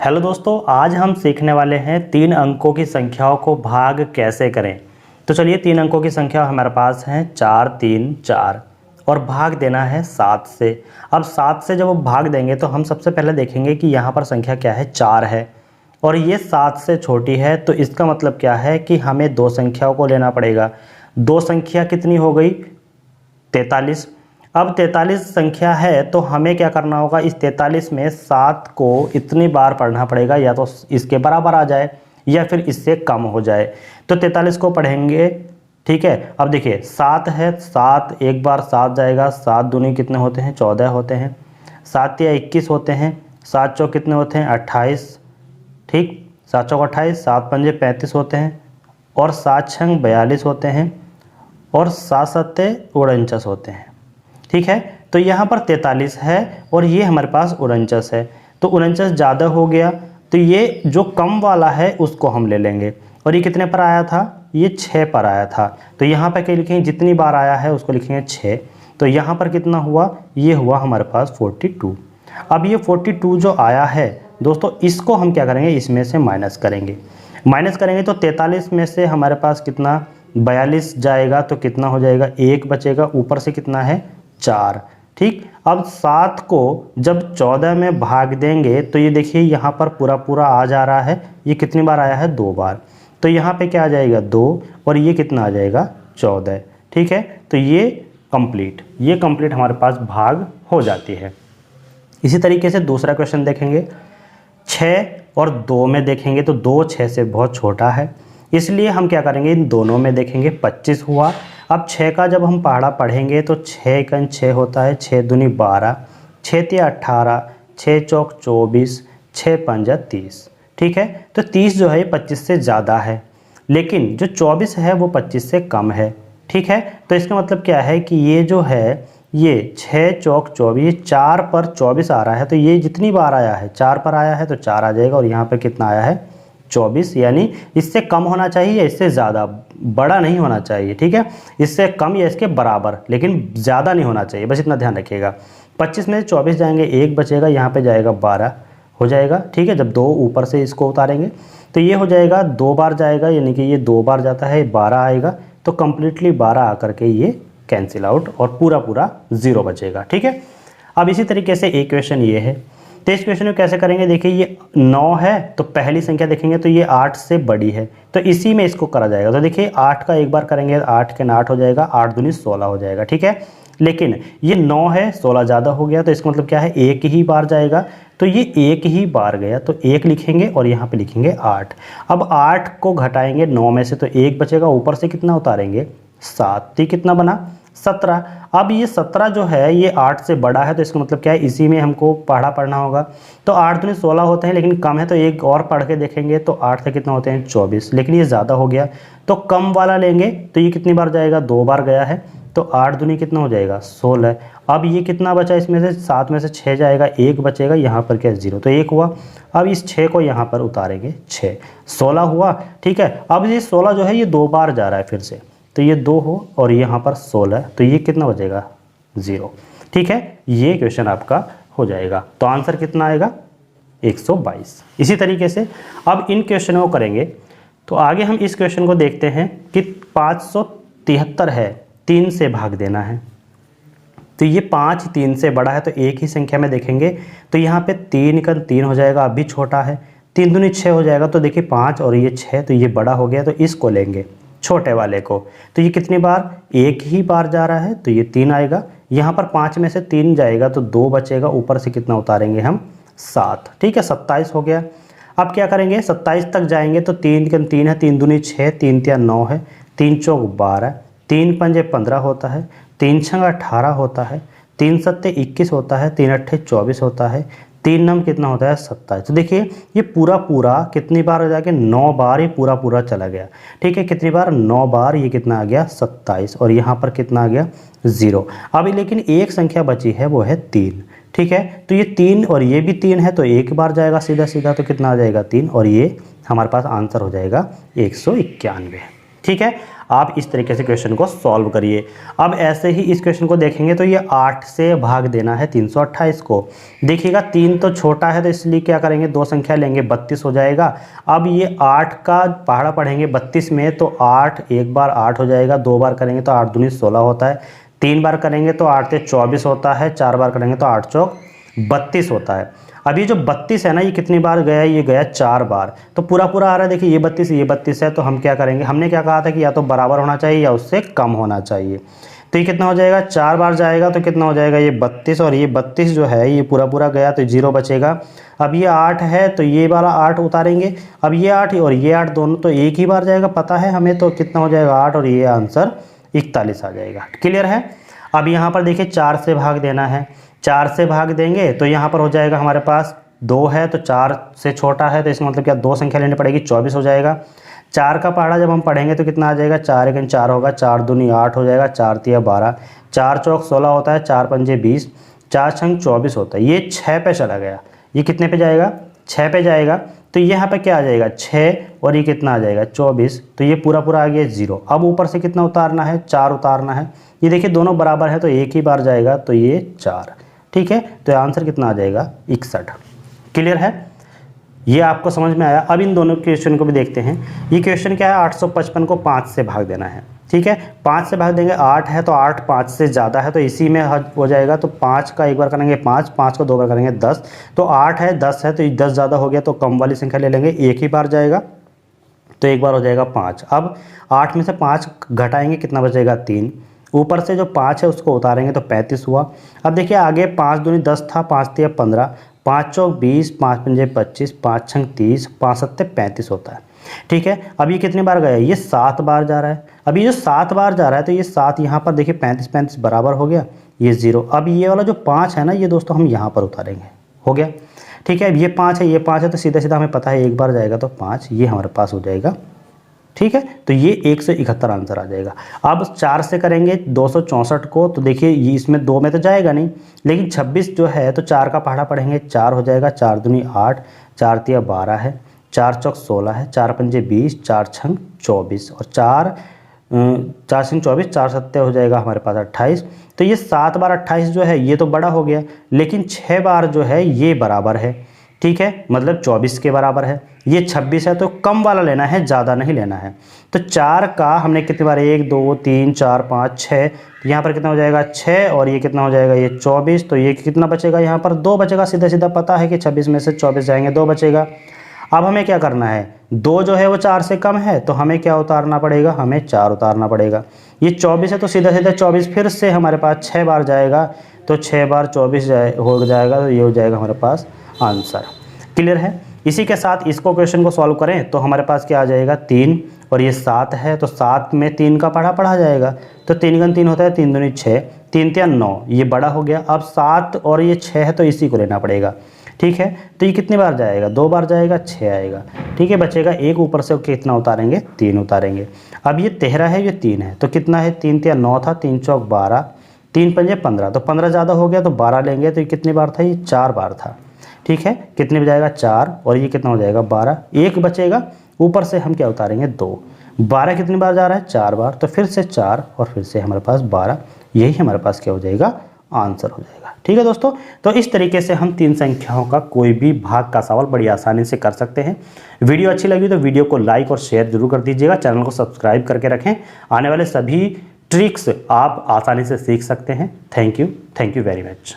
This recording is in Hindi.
हेलो दोस्तों, आज हम सीखने वाले हैं 3 अंकों की संख्याओं को भाग कैसे करें। तो चलिए 3 अंकों की संख्या हमारे पास है 4, 3, 4 और भाग देना है 7 से। अब 7 से जब वो भाग देंगे तो हम सबसे पहले देखेंगे कि यहाँ पर संख्या क्या है, 4 है और ये 7 से छोटी है। तो इसका मतलब क्या है कि हमें 2 संख्याओं को लेना पड़ेगा। 2 संख्या कितनी हो गई, 43। अब 43 संख्या है तो हमें क्या करना होगा, इस 43 में 7 को इतनी बार पढ़ना पड़ेगा, या तो इसके बराबर आ जाए या फिर इससे कम हो जाए। तो 43 को पढ़ेंगे, ठीक है। अब देखिए 7 है, 7 एक बार 7 जाएगा, 7 दूनी कितने होते हैं, 14 होते हैं। 7 या 21 होते हैं, 7 चौक कितने होते हैं, 28, ठीक। 7 चौक 28, 7 पंजे 35 होते हैं और 7 छंग 42 होते हैं और 7 सत्ते 49 होते हैं, ठीक है। तो यहाँ पर 43 है और ये हमारे पास 49 है। तो 49 ज़्यादा हो गया, तो ये जो कम वाला है उसको हम ले लेंगे। और ये कितने पर आया था, ये 6 पर आया था। तो यहाँ पर क्या लिखेंगे, जितनी बार आया है उसको लिखेंगे 6। तो यहाँ पर कितना हुआ, ये हुआ हमारे पास 42। अब ये 42 जो आया है दोस्तों, इसको हम क्या करेंगे, इसमें से माइनस करेंगे। माइनस करेंगे तो 43 में से हमारे पास कितना, 42 जाएगा तो कितना हो जाएगा, 1 बचेगा, ऊपर से कितना है 4, ठीक। अब 7 को जब 14 में भाग देंगे तो ये देखिए यहाँ पर पूरा पूरा आ जा रहा है। ये कितनी बार आया है, 2 बार। तो यहाँ पे क्या आ जाएगा, 2 और ये कितना आ जाएगा, 14, ठीक है। तो ये कंप्लीट हमारे पास भाग हो जाती है। इसी तरीके से दूसरा क्वेश्चन देखेंगे, 6 और 2 में देखेंगे तो 2 6 से बहुत छोटा है, इसलिए हम क्या करेंगे, इन दोनों में देखेंगे। 25 हुआ। अब 6 का जब हम पहाड़ा पढ़ेंगे तो 6 का 6 होता है, 6 दूनी 12, 6 तिया 18, 6 चौक 24, 6 पंजा 30, ठीक है। तो 30 जो है 25 से ज़्यादा है, लेकिन जो 24 है वो 25 से कम है, ठीक है। तो इसका मतलब क्या है कि ये जो है, ये 6 चौक 24, 4 पर 24 आ रहा है। तो ये जितनी बार आया है, 4 पर आया है तो 4 आ जाएगा और यहाँ पर कितना आया है, 24। यानी इससे कम होना चाहिए या इससे ज़्यादा, बड़ा नहीं होना चाहिए, ठीक है। इससे कम या इसके बराबर, लेकिन ज़्यादा नहीं होना चाहिए, बस इतना ध्यान रखिएगा। 25 में से 24 जाएंगे, 1 बचेगा, यहाँ पे जाएगा 12 हो जाएगा, ठीक है। जब 2 ऊपर से इसको उतारेंगे तो ये हो जाएगा, 2 बार जाएगा, यानी कि ये 2 बार जाता है, 12 आएगा। तो कंप्लीटली 12 आकर के ये कैंसिल आउट और पूरा पूरा 0 बचेगा, ठीक है। अब इसी तरीके से एक क्वेश्चन ये है। तो इस क्वेश्चन को कैसे करेंगे, देखिए ये 9 है तो पहली संख्या देखेंगे तो ये 8 से बड़ी है, तो इसी में इसको करा जाएगा। तो देखिए 8 का एक बार करेंगे, 8 के 8 हो जाएगा, 8 दूनी 16 हो जाएगा, ठीक है। लेकिन ये 9 है, 16 ज़्यादा हो गया, तो इसका मतलब क्या है, एक ही बार जाएगा। तो ये एक ही बार गया तो 1 लिखेंगे और यहाँ पे लिखेंगे 8। अब 8 को घटाएंगे 9 में से तो 1 बचेगा, ऊपर से कितना उतारेंगे, 7, तो कितना बना, 17। अब ये 17 जो है ये 8 से बड़ा है, तो इसका मतलब क्या है, इसी में हमको पढ़ा पढ़ना होगा। तो 8 दूनी 16 होते हैं, लेकिन कम है तो एक और पढ़ के देखेंगे तो 8 से कितना होते हैं, 24, लेकिन ये ज़्यादा हो गया तो कम वाला लेंगे। तो ये कितनी बार जाएगा, 2 बार गया है, तो 8 दूनी कितना हो जाएगा, 16। अब ये कितना बचा, इसमें से 7 में से 6 जाएगा, 1 बचेगा, यहाँ पर क्या 0, तो 1 हुआ। अब इस 6 को यहाँ पर उतारेंगे, 6, 16 हुआ, ठीक है। अब ये 16 जो है ये 2 बार जा रहा है फिर से, तो ये 2 हो और यहाँ पर 16, तो ये कितना हो जाएगा, 0, ठीक है। ये क्वेश्चन आपका हो जाएगा। तो आंसर कितना आएगा, 122। इसी तरीके से अब इन क्वेश्चनों को करेंगे। तो आगे हम इस क्वेश्चन को देखते हैं कि 573 है, 3 से भाग देना है। तो ये 5 3 से बड़ा है, तो एक ही संख्या में देखेंगे तो यहाँ पे 3 का 3 हो जाएगा, अभी छोटा है, 3 दूनी 6 हो जाएगा। तो देखिए 5 और ये 6, तो ये बड़ा हो गया, तो इसको लेंगे छोटे वाले को। तो ये कितनी बार, एक ही बार जा रहा है, तो ये 3 आएगा। यहाँ पर 5 में से 3 जाएगा तो 2 बचेगा, ऊपर से कितना उतारेंगे हम, 7, ठीक है। 27 हो गया। अब क्या करेंगे, 27 तक जाएंगे तो 3 का 3 है, 3 दूनी 6, 3 तिया 9 है, 3 चौक 12, 3 पंजे 15 होता है, 3 छंग 18 होता है, 3 सत्ते 21 होता है, 3 अट्ठे 24 होता है, 3 नम कितना होता है, 27। तो देखिए ये पूरा पूरा कितनी बार हो जाके, 9 बार ये पूरा पूरा चला गया, ठीक है। कितनी बार, 9 बार, ये कितना आ गया, 27, और यहाँ पर कितना आ गया, 0। अभी लेकिन एक संख्या बची है, वो है 3, ठीक है। तो ये 3 और ये भी 3 है, तो एक बार जाएगा सीधा सीधा, तो कितना आ जाएगा, 3, और ये हमारे पास आंसर हो जाएगा 191। ठीक है, आप इस तरीके से क्वेश्चन को सॉल्व करिए। अब ऐसे ही इस क्वेश्चन को देखेंगे तो ये 8 से भाग देना है 328 को। देखिएगा 3 तो छोटा है तो इसलिए क्या करेंगे, दो संख्या लेंगे, 32 हो जाएगा। अब ये 8 का पहाड़ा पढ़ेंगे 32 में तो 8 एक बार 8 हो जाएगा, 2 बार करेंगे तो 8 दूनी 16 होता है, 3 बार करेंगे तो 8 से 24 होता है, 4 बार करेंगे तो 8 चौक 32 होता है। अब ये जो 32 है ना, ये कितनी बार गया, ये गया 4 बार, तो पूरा पूरा आ रहा है। देखिए ये 32 है, तो हम क्या करेंगे, हमने क्या कहा था कि या तो बराबर होना चाहिए या उससे कम होना चाहिए। तो ये कितना हो जाएगा, 4 बार जाएगा तो कितना हो जाएगा, ये 32, और ये 32 जो है ये पूरा पूरा गया तो 0 बचेगा। अब ये 8 है तो ये वाला 8 उतारेंगे, अब ये 8 और ये 8 दोनों तो एक ही बार जाएगा, पता है हमें, तो कितना हो जाएगा 8 और ये आंसर 41 आ जाएगा। क्लियर है। अब यहाँ पर देखिए 4 से भाग देना है, 4 से भाग देंगे तो यहाँ पर हो जाएगा हमारे पास 2 है तो 4 से छोटा है, तो इसका मतलब क्या, 2 संख्या लेनी पड़ेगी, 24 हो जाएगा। 4 का पहाड़ा जब हम पढ़ेंगे तो कितना आ जाएगा, 4 एकन 4 होगा, 4 दूनी 8 हो जाएगा, 4 तिया 12, 4 चौक 16 होता है, 4 पंजे 20, 4 छंग 24 होता है। ये 6 पे चला गया, ये कितने पे जाएगा, 6 पे जाएगा, तो यहाँ पे क्या आ जाएगा 6 और ये कितना आ जाएगा 24, तो ये पूरा पूरा आ गया 0। अब ऊपर से कितना उतारना है, 4 उतारना है। ये देखिए दोनों बराबर है तो एक ही बार जाएगा, तो ये 4। ठीक है, तो आंसर कितना आ जाएगा 61। क्लियर है, ये आपको समझ में आया। अब इन दोनों क्वेश्चन को भी देखते हैं। ये क्वेश्चन क्या है, 855 को 5 से भाग देना है। ठीक है, 5 से भाग देंगे, 8 है तो 8 5 से ज़्यादा है तो इसी में हो जाएगा, तो 5 का एक बार करेंगे 5, 5 को 2 बार करेंगे 10, तो 8 है 10 है तो 10 ज़्यादा हो गया तो कम वाली संख्या ले लेंगे, एक ही बार जाएगा तो एक बार हो जाएगा 5। अब 8 में से 5 घटाएंगे, कितना बचेगा 3, ऊपर से जो 5 है उसको उतारेंगे तो 35 हुआ। अब देखिए आगे 5 दूनी 10 था, 5 तिया 15, 5 चौक 20, 5 पंजे 25, 5 छंग 30, 5 सत्ते 35 होता है। ठीक है, अब ये कितनी बार गया, ये 7 बार जा रहा है। अब ये जो 7 बार जा रहा है तो ये 7 यहाँ पर देखिए 35 35 बराबर हो गया, ये 0। अब ये वाला जो 5 है ना, ये दोस्तों हम यहाँ पर उतारेंगे, हो गया। ठीक है, ये 5 है, ये 5 है तो सीधा सीधा हमें पता है एक बार जाएगा तो 5, ये हमारे पास हो जाएगा। ठीक है, तो ये 171 आंसर आ जाएगा। अब 4 से करेंगे 264 को, तो देखिए ये इसमें 2 में तो जाएगा नहीं, लेकिन 26 जो है तो 4 का पहाड़ा पढ़ेंगे, 4 हो जाएगा, 4 दूनी 8, 4 तिया 12 है, 4 चौक 16 है, 4 पंजे 20, 4 छंग 24 और 4 छंग 24, 4 सत्ते हो जाएगा हमारे पास 28। तो ये 7 बार 28 जो है ये तो बड़ा हो गया, लेकिन 6 बार जो है ये बराबर है। ठीक है, मतलब 24 के बराबर है। ये 26 है तो कम वाला लेना है, ज़्यादा नहीं लेना है। तो 4 का हमने कितनी बार, 1 2 3 4 5 6, यहाँ पर कितना हो जाएगा 6 और ये कितना हो जाएगा, ये 24, तो ये कितना बचेगा, यहाँ पर 2 बचेगा। सीधा सीधा पता है कि 26 में से 24 जाएंगे, 2 बचेगा। अब हमें क्या करना है, 2 जो है वो 4 से कम है तो हमें क्या उतारना पड़ेगा, हमें 4 उतारना पड़ेगा। ये 24 है तो सीधा सीधा 24 फिर से हमारे पास 6 बार जाएगा, तो 6 बार 24 हो जाएगा, तो ये हो जाएगा हमारे पास आंसर। क्लियर है। इसी के साथ इसको क्वेश्चन को सॉल्व करें तो हमारे पास क्या आ जाएगा 3 और ये 7 है तो 7 में 3 का पढ़ा जाएगा, तो 3 गुना 3 होता है, 3 दूनी 6, 3 तिया 9, ये बड़ा हो गया। अब 7 और ये 6 है तो इसी को लेना पड़ेगा। ठीक है, तो ये कितनी बार जाएगा, 2 बार जाएगा, 6 आएगा। ठीक है, बचेगा एक, ऊपर से कितना उतारेंगे, 3 उतारेंगे। अब ये 13 है, ये 3 है, तो कितना है, 3 तिया 9 था, 3 चौक 12, 3 पंजे 15, तो 15 ज़्यादा हो गया तो 12 लेंगे, तो ये कितनी बार था, ये 4 बार था। ठीक है, कितने बजाएगा 4 और ये कितना हो जाएगा 12, एक बचेगा, ऊपर से हम क्या उतारेंगे 2। 12 कितनी बार जा रहा है, 4 बार, तो फिर से 4 और फिर से हमारे पास 12, यही हमारे पास क्या हो जाएगा, आंसर हो जाएगा। ठीक है दोस्तों, तो इस तरीके से हम 3 संख्याओं का कोई भी भाग का सवाल बड़ी आसानी से कर सकते हैं। वीडियो अच्छी लगी तो वीडियो को लाइक और शेयर जरूर कर दीजिएगा, चैनल को सब्सक्राइब करके रखें। आने वाले सभी ट्रिक्स आप आसानी से सीख सकते हैं। Thank you very much.